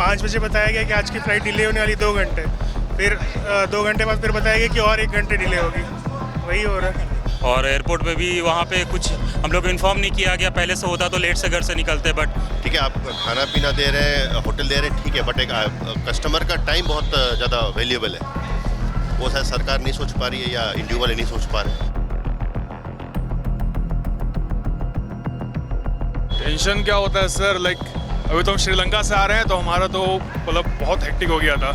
5 बजे बताया गया कि आज की फ़्लाइट डिले होने वाली 2 घंटे, फिर 2 घंटे बाद फिर बताया गया कि और 1 घंटे डिले होगी। वही हो रहा है। और एयरपोर्ट पे भी वहाँ पे कुछ हम लोग को इन्फॉर्म नहीं किया गया, पहले से होता तो लेट से घर से निकलते, बट ठीक है आप खाना पीना दे रहे हैं, होटल दे रहे हैं, ठीक है, बट एक कस्टमर का टाइम बहुत ज़्यादा वैल्यूएबल है। वो शायद सरकार नहीं सोच पा रही है या इंडिविजुअल नहीं सोच पा रहे हैं। टेंशन क्या होता है सर, लाइक अभी तो हम श्रीलंका से आ रहे हैं तो हमारा तो मतलब बहुत हेक्टिक हो गया था।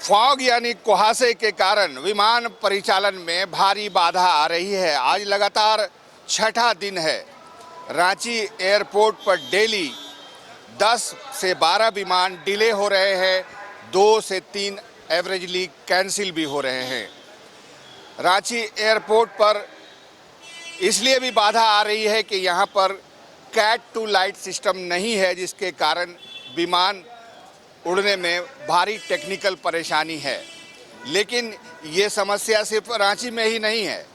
फॉग यानी कुहासे के कारण विमान परिचालन में भारी बाधा आ रही है। आज लगातार छठा दिन है। रांची एयरपोर्ट पर डेली 10 से 12 विमान डिले हो रहे हैं, 2 से 3 एवरेजली कैंसिल भी हो रहे हैं। रांची एयरपोर्ट पर इसलिए भी बाधा आ रही है कि यहाँ पर कैट टू लाइट सिस्टम नहीं है, जिसके कारण विमान उड़ने में भारी टेक्निकल परेशानी है। लेकिन ये समस्या सिर्फ रांची में ही नहीं है।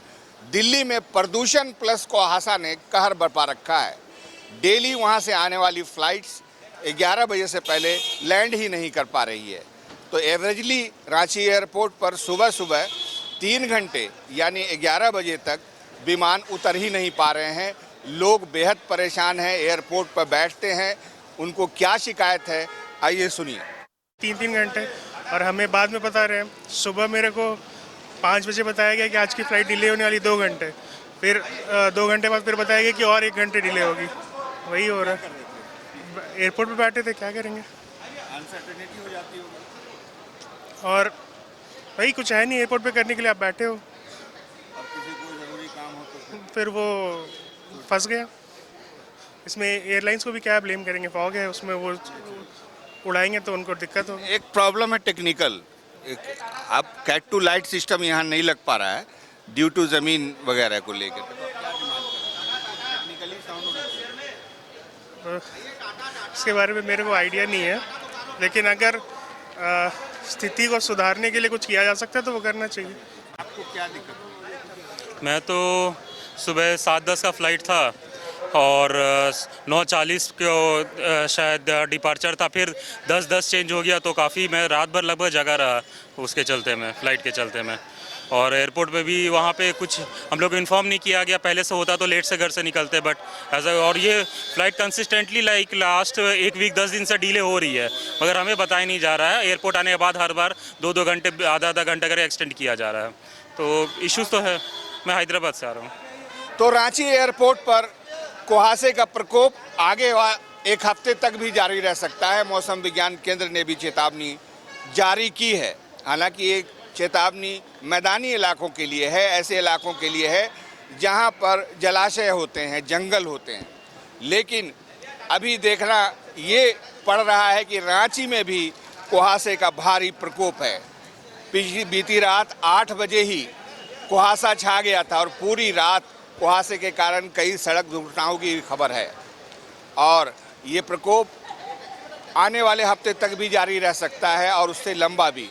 दिल्ली में प्रदूषण प्लस कुहासा ने कहर बरपा रखा है। डेली वहाँ से आने वाली फ़्लाइट्स 11 बजे से पहले लैंड ही नहीं कर पा रही है। तो एवरेजली रांची एयरपोर्ट पर सुबह सुबह 3 घंटे यानी 11 बजे तक विमान उतर ही नहीं पा रहे हैं। लोग बेहद परेशान हैं, एयरपोर्ट पर बैठते हैं, उनको क्या शिकायत है आइए सुनिए। 3 घंटे और हमें बाद में बता रहे हैं। सुबह मेरे को 5 बजे बताया गया कि आज की फ़्लाइट डिले होने वाली 2 घंटे, फिर 2 घंटे बाद फिर बताया गया कि और 1 घंटे डिले होगी। वही हो रहा है। एयरपोर्ट पे बैठे थे, क्या करेंगे। अनसर्टेनिटी हो जाती होगी। और वही कुछ है नहीं एयरपोर्ट पे करने के लिए, आप बैठे हो और किसी को ज़रूरी काम हो तो फिर वो फंस गया। इसमें एयरलाइंस को भी क्या ब्लेम करेंगे, फॉग है उसमें, वो उड़ाएंगे तो उनको दिक्कत होगी। एक प्रॉब्लम है टेक्निकल। अब कैट टू लाइट सिस्टम यहाँ नहीं लग पा रहा है ड्यू टू ज़मीन वगैरह को लेकर। इसके बारे में मेरे को आइडिया नहीं है, लेकिन अगर स्थिति को सुधारने के लिए कुछ किया जा सकता है तो वो करना चाहिए। आपको क्या दिक्कत? मैं तो सुबह 7:10 का फ़्लाइट था और 9:40 को शायद डिपार्चर था, फिर 10:10 चेंज हो गया, तो काफ़ी मैं रात भर लगभग जगा रहा उसके चलते में, फ़्लाइट के चलते में। और एयरपोर्ट पे भी वहाँ पे कुछ हम लोग को इन्फॉर्म नहीं किया गया, पहले से होता तो लेट से घर से निकलते, बट और ये flight consistently like last 1 week 10 दिन से डिले हो रही है, मगर हमें बताया नहीं जा रहा है। एयरपोर्ट आने के बाद हर बार 2-2 घंटे, आधा घंटे कर एक्सटेंड किया जा रहा है, तो इश्यूज़ तो है। मैं हैदराबाद से आ रहा हूँ। तो रांची एयरपोर्ट पर कुहासे का प्रकोप आगे 1 हफ्ते तक भी जारी रह सकता है। मौसम विज्ञान केंद्र ने भी चेतावनी जारी की है। हालांकि एक चेतावनी मैदानी इलाकों के लिए है, ऐसे इलाकों के लिए है जहां पर जलाशय होते हैं, जंगल होते हैं। लेकिन अभी देखना ये पड़ रहा है कि रांची में भी कुहासे का भारी प्रकोप है। बीती रात 8 बजे ही कुहासा छा गया था और पूरी रात कुहासे के कारण कई सड़क दुर्घटनाओं की खबर है और ये प्रकोप आने वाले हफ्ते तक भी जारी रह सकता है और उससे लंबा भी।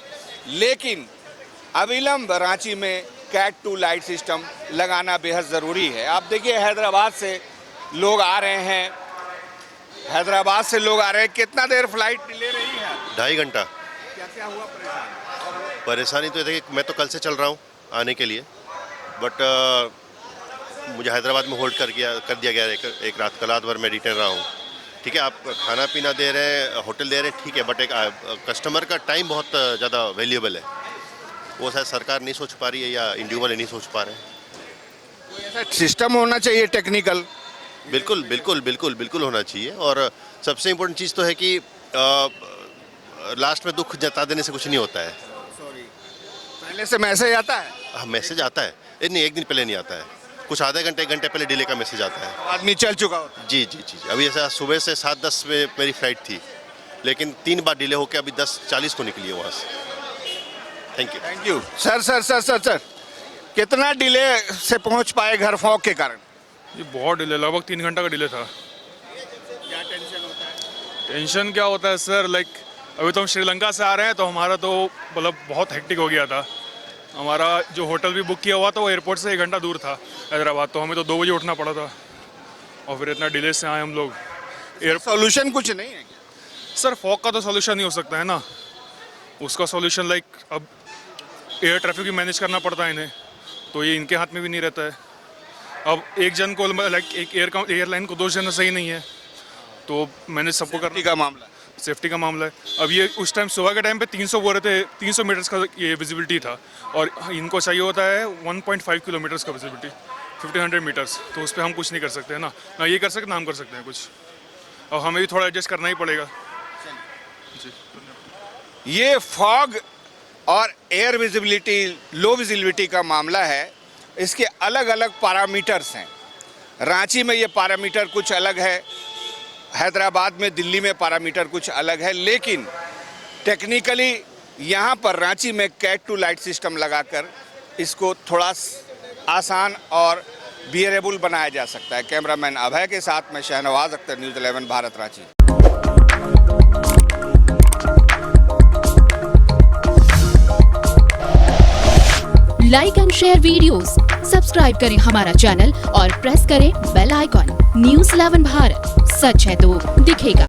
लेकिन अविलंब रांची में कैट टू लाइट सिस्टम लगाना बेहद ज़रूरी है। आप देखिए हैदराबाद से लोग आ रहे हैं, हैदराबाद से लोग आ रहे हैं। कितना देर फ्लाइट डिले रही है? 2.5 घंटा। क्या क्या हुआ परेशानी तो ये कि मैं तो कल से चल रहा हूँ आने के लिए, बट मुझे हैदराबाद में होल्ड कर दिया गया एक रात। कल रात भर मैं डिटेन रहा हूँ। ठीक है आप खाना पीना दे रहे हैं, होटल दे रहे हैं, ठीक है, बट एक कस्टमर का टाइम बहुत ज़्यादा वैल्यूएबल है। वो शायद सरकार नहीं सोच पा रही है या इंडिविजुअल नहीं सोच पा रहे हैं। ऐसा सिस्टम होना चाहिए टेक्निकल। बिल्कुल बिल्कुल बिल्कुल बिल्कुल होना चाहिए। और सबसे इम्पोर्टेंट चीज़ तो है कि लास्ट में दुख जता देने से कुछ नहीं होता है। पहले से मैसेज आता है? हाँ मैसेज आता है, नहीं 1 दिन पहले नहीं आता है, कुछ आधे घंटे 1 घंटे पहले डिले का मैसेज आता है। आदमी चल चुका होता है। जी जी जी जी। अभी ऐसा सुबह से 7:10 में मेरी फ़्लाइट थी, लेकिन 3 बार डिले होकर अभी 10:40 को निकली है वहाँ से। Thank you. Thank you sir. Sir कितना डिले से पहुंच पाए घर फॉग के कारण? ये बहुत डिले, लगभग 3 घंटा का डिले था। क्या टेंशन होता है? टेंशन क्या होता है सर, लाइक अभी तो हम श्रीलंका से आ रहे हैं तो हमारा तो मतलब बहुत हेक्टिक हो गया था। हमारा जो होटल भी बुक किया हुआ था वो एयरपोर्ट से 1 घंटा दूर था हैदराबाद, तो हमें तो 2 बजे उठना पड़ा था। और फिर इतना डिले से आए हम लोग एयर। सॉल्यूशन कुछ नहीं है क्या? सर फॉग का तो सॉल्यूशन नहीं हो सकता है ना, उसका सॉल्यूशन लाइक अब एयर ट्रैफिक भी मैनेज करना पड़ता है इन्हें, तो ये इनके हाथ में भी नहीं रहता है। अब एक जन को लाइक एक एयरलाइन को दोष देना सही नहीं है, तो मैंने सबको करने का मामला सेफ्टी का मामला है। अब ये उस टाइम सुबह के टाइम पे 300 बोल रहे थे, 300 मीटर्स का ये विजिबिलिटी था और इनको चाहिए होता है 1.5 किलोमीटर्स का विजिबिलिटी, 1500 मीटर्स, तो उस पर हम कुछ नहीं कर सकते हैं ना ये कर सकते ना हम कर सकते हैं कुछ, और हमें भी थोड़ा एडजस्ट करना ही पड़ेगा। ये फॉग और एयर विजिबिलिटी, लो विजिबिलिटी का मामला है। इसके अलग अलग पैरामीटर्स हैं। रांची में ये पैरामीटर कुछ अलग है, हैदराबाद में, दिल्ली में पैरामीटर कुछ अलग है, लेकिन टेक्निकली यहाँ पर रांची में कैट टू लाइट सिस्टम लगाकर इसको थोड़ा आसान और बियरेबल बनाया जा सकता है। कैमरामैन अभय के साथ मैं Shahnawaz Akhtar, news 11 Bharat Ranchi. Like and share videos, subscribe करें हमारा चैनल और प्रेस करें बेल आइकॉन। न्यूज़ 11 भारत, सच है तो दिखेगा।